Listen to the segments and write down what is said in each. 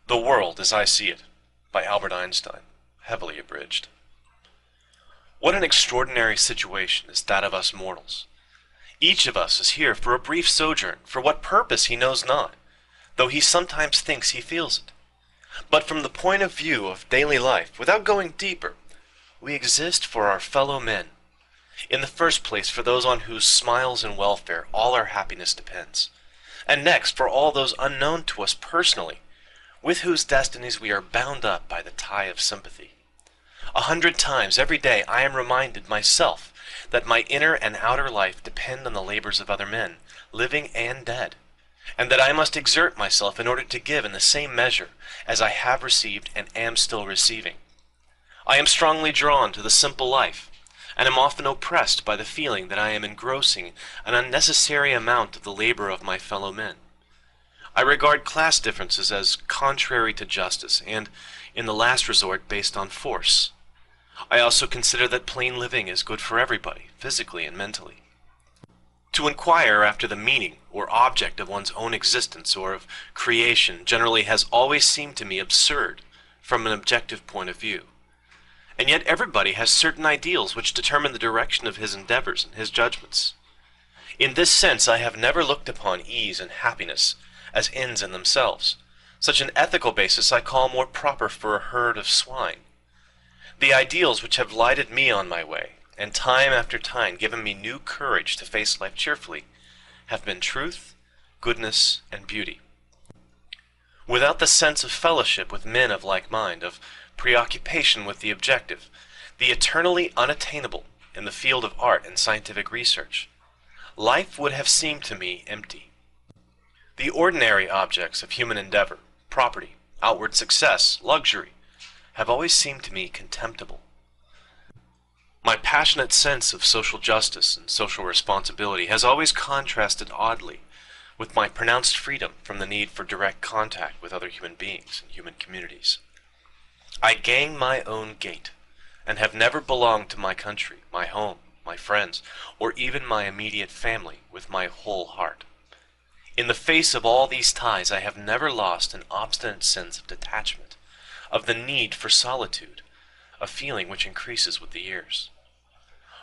The World as I See It, by Albert Einstein, heavily abridged. What an extraordinary situation is that of us mortals. Each of us is here for a brief sojourn, for what purpose he knows not, though he sometimes thinks he feels it. But from the point of view of daily life, without going deeper, we exist for our fellow men. In the first place, for those on whose smiles and welfare all our happiness depends. And next, for all those unknown to us personally, with whose destinies we are bound up by the tie of sympathy. 100 times every day I am reminded myself that my inner and outer life depend on the labors of other men, living and dead, and that I must exert myself in order to give in the same measure as I have received and am still receiving. I am strongly drawn to the simple life, and am often oppressed by the feeling that I am engrossing an unnecessary amount of the labor of my fellow men. I regard class differences as contrary to justice, and, in the last resort, based on force. I also consider that plain living is good for everybody, physically and mentally. To inquire after the meaning or object of one's own existence or of creation generally has always seemed to me absurd from an objective point of view. And yet everybody has certain ideals which determine the direction of his endeavors and his judgments. In this sense I have never looked upon ease and happiness as ends in themselves. Such an ethical basis I call more proper for a herd of swine. The ideals which have lighted me on my way, and time after time given me new courage to face life cheerfully, have been truth, goodness, and beauty. Without the sense of fellowship with men of like mind, of preoccupation with the objective, the eternally unattainable in the field of art and scientific research, life would have seemed to me empty. The ordinary objects of human endeavor, property, outward success, luxury, have always seemed to me contemptible. My passionate sense of social justice and social responsibility has always contrasted oddly with my pronounced freedom from the need for direct contact with other human beings and human communities. I gang my own gait, and have never belonged to my country, my home, my friends, or even my immediate family with my whole heart. In the face of all these ties, I have never lost an obstinate sense of detachment, of the need for solitude, a feeling which increases with the years.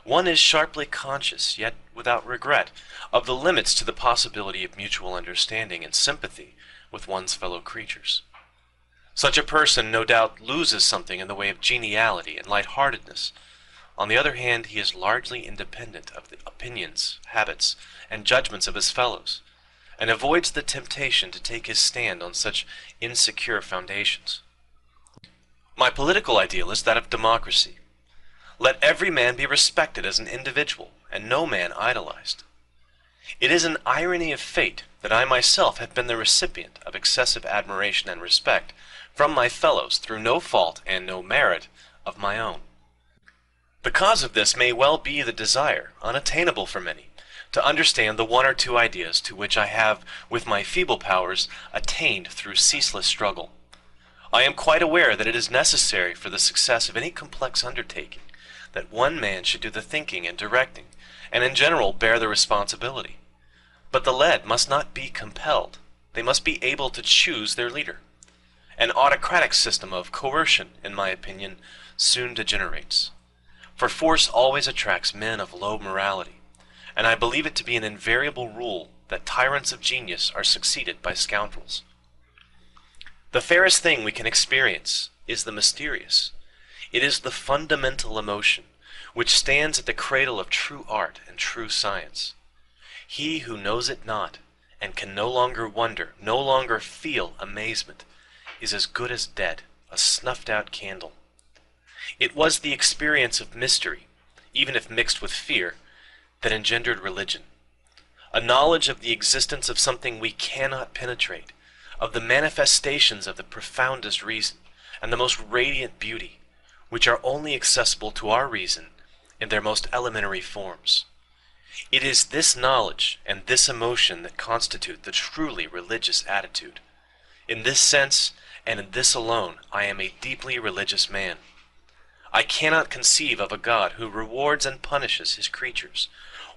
One is sharply conscious, yet without regret, of the limits to the possibility of mutual understanding and sympathy with one's fellow creatures. Such a person no doubt loses something in the way of geniality and light-heartedness. On the other hand, he is largely independent of the opinions, habits, and judgments of his fellows, and avoids the temptation to take his stand on such insecure foundations. My political ideal is that of democracy. Let every man be respected as an individual, and no man idolized. It is an irony of fate that I myself have been the recipient of excessive admiration and respect from my fellows through no fault and no merit of my own. The cause of this may well be the desire, unattainable for many, to understand the one or two ideas to which I have, with my feeble powers, attained through ceaseless struggle. I am quite aware that it is necessary for the success of any complex undertaking that one man should do the thinking and directing, and in general bear the responsibility. But the led must not be compelled. They must be able to choose their leader. An autocratic system of coercion, in my opinion, soon degenerates. For force always attracts men of low morality, and I believe it to be an invariable rule that tyrants of genius are succeeded by scoundrels. The fairest thing we can experience is the mysterious. It is the fundamental emotion which stands at the cradle of true art and true science. He who knows it not, and can no longer wonder, no longer feel amazement, is as good as dead, a snuffed-out candle. It was the experience of mystery, even if mixed with fear, that engendered religion. A knowledge of the existence of something we cannot penetrate, of the manifestations of the profoundest reason and the most radiant beauty, which are only accessible to our reason in their most elementary forms. It is this knowledge and this emotion that constitute the truly religious attitude. In this sense, and in this alone, I am a deeply religious man. I cannot conceive of a God who rewards and punishes his creatures,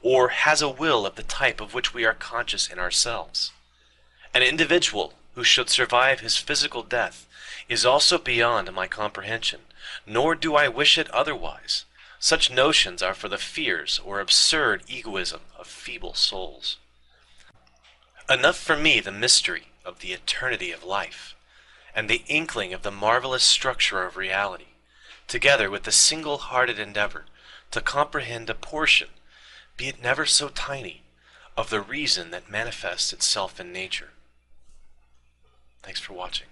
or has a will of the type of which we are conscious in ourselves. An individual who should survive his physical death, is also beyond my comprehension, nor do I wish it otherwise. Such notions are for the fears or absurd egoism of feeble souls. Enough for me the mystery of the eternity of life, and the inkling of the marvelous structure of reality, together with the single-hearted endeavor to comprehend a portion, be it never so tiny, of the reason that manifests itself in nature. Thanks for watching.